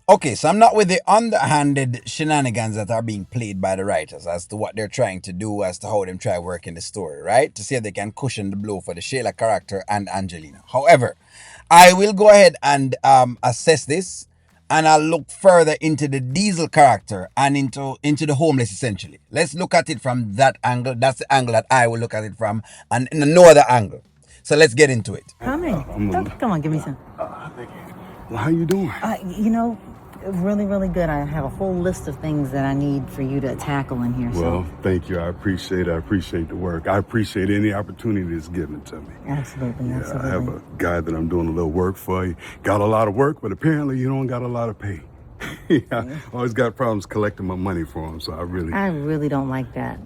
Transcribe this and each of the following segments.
Okay, so I'm not with the underhanded shenanigans that are being played by the writers as to what they're trying to do, as to how them try work in the story, right? To see if they can cushion the blow for the Shayla character and Angelina. However, I will go ahead and assess this, and I'll look further into the Diesel character and into the homeless essentially. Let's look at it from that angle. That's the angle that I will look at it from, and in no other angle. So let's get into it. Come in. Come on, give me some. Thank you. Well, how you doing? You know, really, really good. I have a whole list of things that I need for you to tackle in here. Well, thank you. I appreciate it. I appreciate the work. I appreciate any opportunity that's given to me. Absolutely, Yeah, absolutely. I have a guy that I'm doing a little work for. He got a lot of work, but apparently you don't got a lot of pay. Yeah, I always got problems collecting my money for him, so I really don't like that.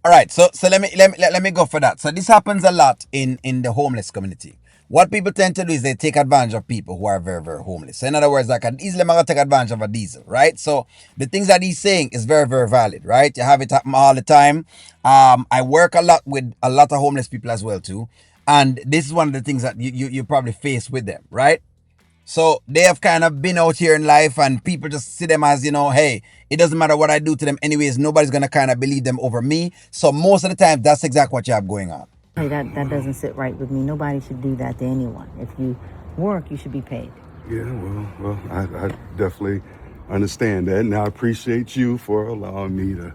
All right, so let me go for that. So this happens a lot in the homeless community. What people tend to do is they take advantage of people who are very, very homeless. So in other words, like easily gonna take advantage of a diesel, right? So the things that he's saying is very, very valid, right? You have it happen all the time. I work a lot with a lot of homeless people as well too, and this is one of the things that you probably face with them, right? So they have kind of been out here in life, and people just see them as, hey, it doesn't matter what I do to them anyways, nobody's gonna kind of believe them over me. So most of the time, that's exactly what you have going on. Hey, that doesn't sit right with me. Nobody should do that to anyone. If you work, you should be paid. Yeah, well, I definitely understand that, and I appreciate you for allowing me to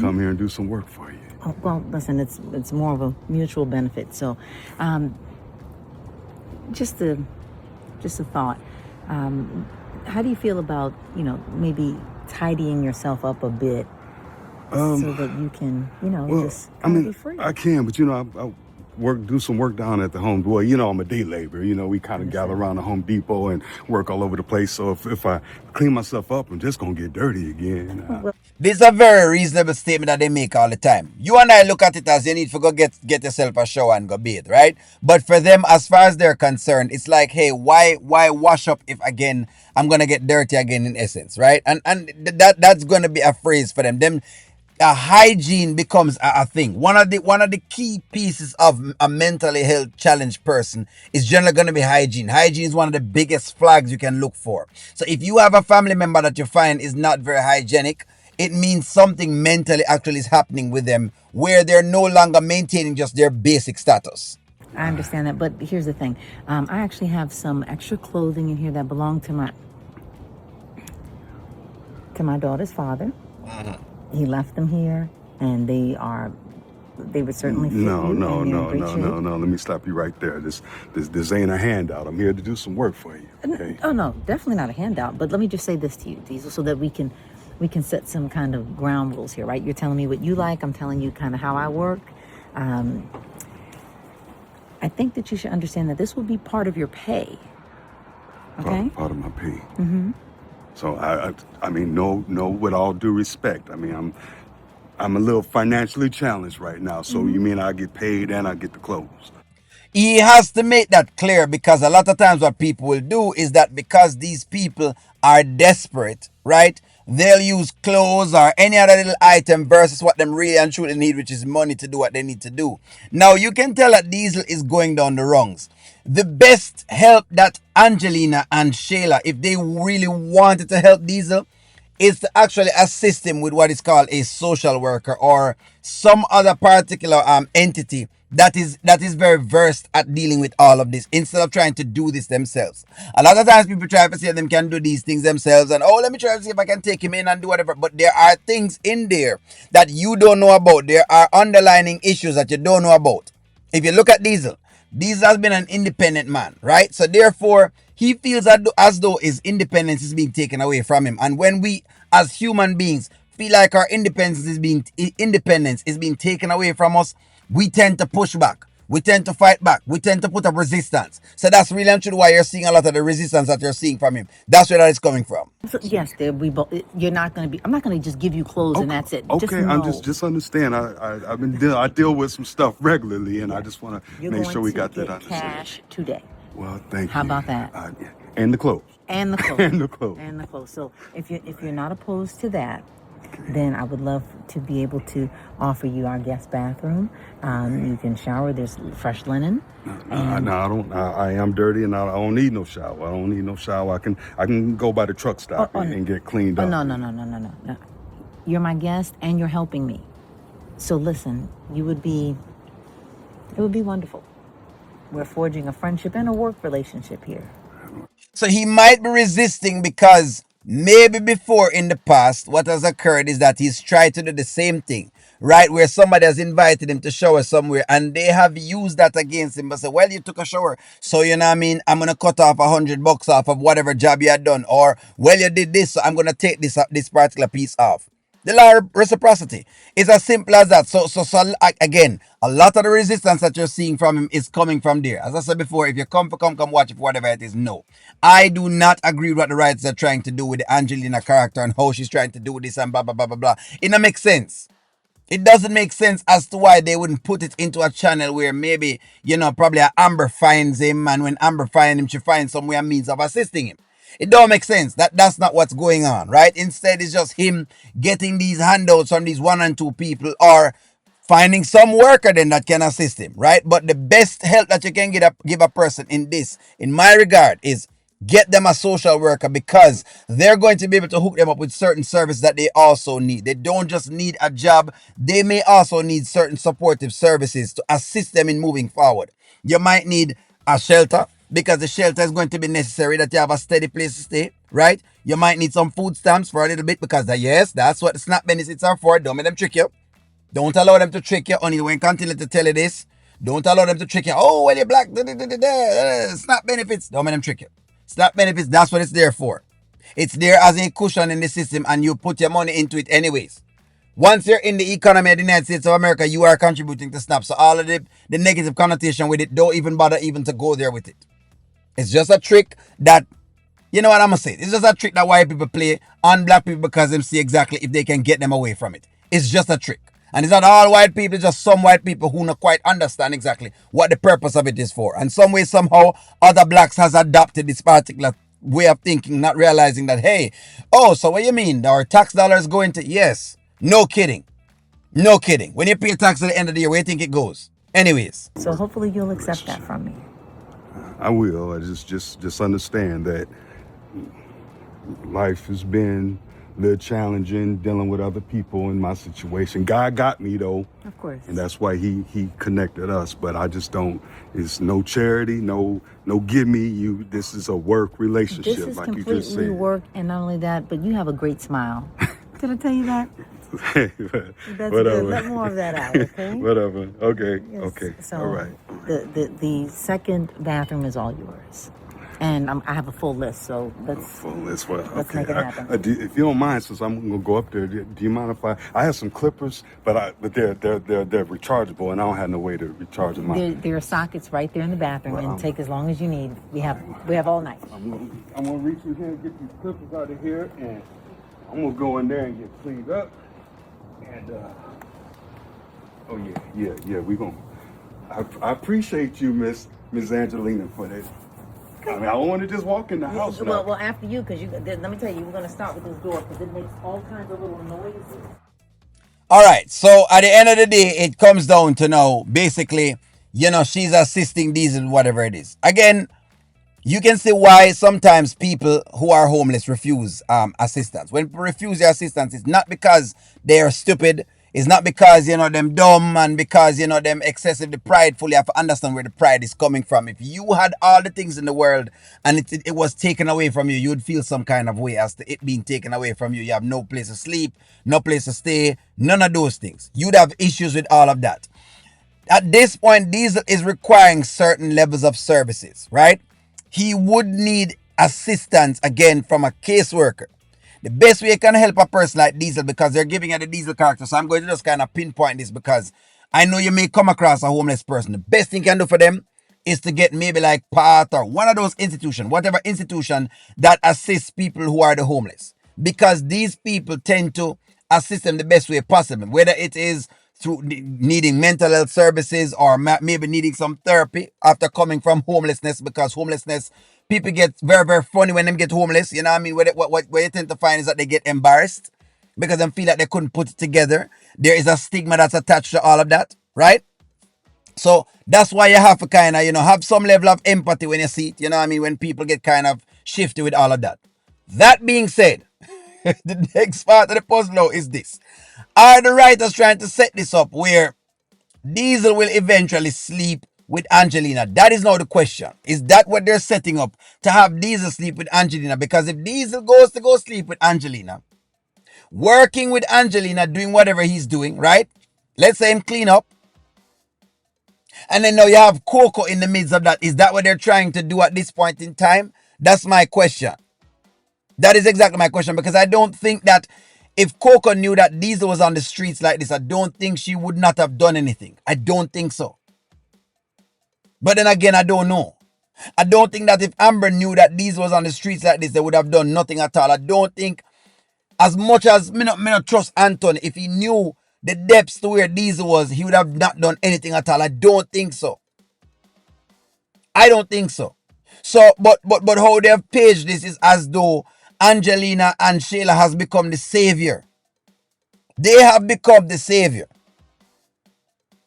come here and do some work for you. Oh, well, listen, it's more of a mutual benefit. So, just a just a thought. How do you feel about maybe tidying yourself up a bit so that you can just kind of be free? I can, but I do some work down at the Home Depot. I'm a day laborer. We kind of gather around the Home Depot and work all over the place. So if I clean myself up, I'm just gonna get dirty again. This is a very reasonable statement that they make all the time. You and I look at it as you need to go get yourself a shower and go bathe, right? But for them, as far as they're concerned, it's like, hey, why wash up if again I'm gonna get dirty again in essence, right? And that's gonna be a phrase for them. Hygiene becomes a thing. One of the key pieces of a mentally health challenged person is generally going to be hygiene. Hygiene is one of the biggest flags you can look for. So if you have a family member that you find is not very hygienic, it means something mentally actually is happening with them, where they're no longer maintaining just their basic status. I understand that, but here's the thing. I actually have some extra clothing in here that belonged to my daughter's father. He left them here, and they would certainly fit No, you, no, and they're in no, great no, shape. no, no. Let me stop you right there. This ain't a handout. I'm here to do some work for you. Okay? Oh no, definitely not a handout. But let me just say this to you, Diesel, so that we can set some kind of ground rules here, right? You're telling me what you like. I'm telling you kind of how I work. I think that you should understand that this will be part of your pay. Okay. Part of my pay. Mm-hmm. So I mean, no, with all due respect. I mean, I'm a little financially challenged right now. So you mean I get paid and I get the clothes? He has to make that clear, because a lot of times what people will do is that because these people are desperate, right? They'll use clothes or any other little item versus what them really and truly need, which is money to do what they need to do. Now you can tell that Diesel is going down the rungs. The best help that Angelina and Shayla, if they really wanted to help Diesel, is to actually assist him with what is called a social worker or some other particular entity that is very versed at dealing with all of this, instead of trying to do this themselves. A lot of times people try to say them can do these things themselves, and let me try to see if I can take him in and do whatever. But there are things in there that you don't know about. There are underlying issues that you don't know about. If you look at Diesel, Diesel has been an independent man, right? So therefore, he feels as though his independence is being taken away from him. And when we, as human beings, feel like our independence is being taken away from us, we tend to push back. We tend to fight back. We tend to put up resistance. So that's really and truly why you're seeing a lot of the resistance that you're seeing from him. That's where that is coming from. So, yes, we both. You're not going to be. I'm not going to just give you clothes and that's it. Okay, know. I'm just understand. I deal with some stuff regularly, and I just want to make sure we got that understood. Cash today. Well, thank you. How about that? And the clothes. And the clothes. And the clothes. And the clothes. So if you're not opposed to that, then I would love to be able to offer you our guest bathroom. You can shower. There's fresh linen. No, I don't. I am dirty, and I don't need no shower. I don't need no shower. I can go by the truck stop and get cleaned up. No. You're my guest, and you're helping me. So listen, it would be wonderful. We're forging a friendship and a work relationship here. So he might be resisting because maybe before in the past, what has occurred is that he's tried to do the same thing, right? Where somebody has invited him to shower somewhere and they have used that against him. But say, well, you took a shower. So, you know what I mean? I'm going to cut off $100 off of whatever job you had done. Or, well, you did this, so I'm going to take this particular piece off. The law of reciprocity. It's as simple as that. So again, a lot of the resistance that you're seeing from him is coming from there. As I said before, if you come for come watch it for whatever it is, no. I do not agree with what the writers are trying to do with the Angelina character and how she's trying to do this and blah blah blah blah blah. It don't make sense. It doesn't make sense as to why they wouldn't put it into a channel where maybe, probably Amber finds him, and when Amber finds him, she finds some way and means of assisting him. It don't make sense. That's not what's going on, right? Instead, it's just him getting these handouts from these one and two people, or finding some worker then that can assist him, right? But the best help that you can give a person in this, in my regard, is get them a social worker, because they're going to be able to hook them up with certain services that they also need. They don't just need a job, they may also need certain supportive services to assist them in moving forward. You might need a shelter, because the shelter is going to be necessary, that you have a steady place to stay, right? You might need some food stamps for a little bit, because yes, that's what the SNAP benefits are for. Don't make them trick you. Don't allow them to trick you. Only when continue to tell you this. Don't allow them to trick you. Oh, well, you're black. SNAP benefits. Don't make them trick you. SNAP benefits, that's what it's there for. It's there as a cushion in the system, and you put your money into it anyways. Once you're in the economy of the United States of America, you are contributing to SNAP. So all of the negative connotation with it, don't even bother even to go there with it. It's just a trick that, you know what I'm going to say? It's just a trick that white people play on black people, because they see exactly if they can get them away from it. It's just a trick. And it's not all white people, it's just some white people who don't quite understand exactly what the purpose of it is for. And some way, somehow, other blacks has adopted this particular way of thinking, not realizing that, hey, oh, so what you mean? Our tax dollars go into, yes. No kidding. No kidding. When you pay tax at the end of the year, where do you think it goes? Anyways. So hopefully you'll accept that from me. I will. I just understand that life has been a little challenging dealing with other people in my situation. God got me though. Of course. And that's why he connected us. But I just don't, it's no charity, no give me you. This is a work relationship. This is like you just completely said. work, and not only that, but you have a great smile. Did I tell you that? That's Whatever. good. Let more of that out, okay? Whatever. Okay. Yes. Okay. So All right. the second bathroom is all yours, and I have a full list. So let's Let's make it happen. If you don't mind, since I'm gonna go up there, do you mind if I have some clippers, but they're rechargeable, and I don't have no way to recharge them. There are sockets right there in the bathroom, and take as long as you need. We have all night. I'm gonna reach in here and get these clippers out of here, and I'm gonna go in there and get cleaned up. And oh yeah, we gonna. I appreciate you, Miss Angelina, for that. I mean, I don't want to just walk in the house. Well, after you, because let me tell you, we're gonna start with this door because it makes all kinds of little noises. All right. So at the end of the day, it comes down to now, basically, she's assisting these and whatever it is. Again, you can see why sometimes people who are homeless refuse assistance. When people refuse their assistance, it's not because they are stupid. It's not because, them dumb, and because, them excessively prideful. You have to understand where the pride is coming from. If you had all the things in the world and it was taken away from you, you'd feel some kind of way as to it being taken away from you. You have no place to sleep, no place to stay, none of those things. You'd have issues with all of that. At this point, Diesel is requiring certain levels of services, right? He would need assistance again from a caseworker. The best way you can help a person like Diesel, because they're giving you the Diesel character, so I'm going to just kind of pinpoint this because I know you may come across a homeless person. The best thing you can do for them is to get maybe like PATH or one of those institutions, whatever institution that assists people who are the homeless. Because these people tend to assist them the best way possible, whether it is through needing mental health services or maybe needing some therapy after coming from homelessness, because homelessness, people get very, very funny when they get homeless. You know what I mean? What you tend to find is that they get embarrassed. because they feel like they couldn't put it together. There is a stigma that's attached to all of that, right? So that's why you have to kind of, have some level of empathy when you see it, what I mean, when people get kind of shifty with all of that. That being said, the next part of the puzzle now is this. Are the writers trying to set this up where Diesel will eventually sleep with Angelina? That is now the question. Is that what they're setting up, to have Diesel sleep with Angelina? Because if Diesel goes to go sleep with Angelina, working with Angelina, doing whatever he's doing, right? Let's say him clean up. And then now you have Coco in the midst of that. Is that what they're trying to do at this point in time? That's my question. That is exactly my question, because I don't think that if Coco knew that Diesel was on the streets like this, I don't think she would not have done anything. I don't think so. But then again, I don't know. I don't think that if Amber knew that Diesel was on the streets like this, they would have done nothing at all. I don't think, as much as me not trust Anton, if he knew the depths to where Diesel was, he would have not done anything at all. I don't think so. I don't think so. So, but how they have paged this is as though Angelina and Shayla has become the savior. They have become the savior.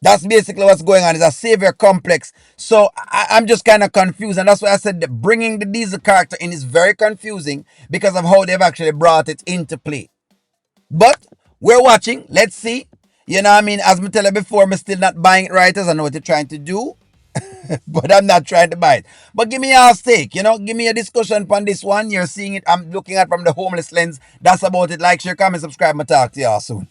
That's basically what's going on. It's a savior complex. So I'm just kind of confused. And that's why I said that bringing the Diesel character in is very confusing because of how they've actually brought it into play. But we're watching. Let's see. You know what I mean? As me tell you before, I'm still not buying it right, as I know what you're trying to do. But I'm not trying to buy it. But give me your stake, give me a discussion on this one. You're seeing it, I'm looking at from the homeless lens. That's about it. Like, share, comment, subscribe, and talk to y'all soon.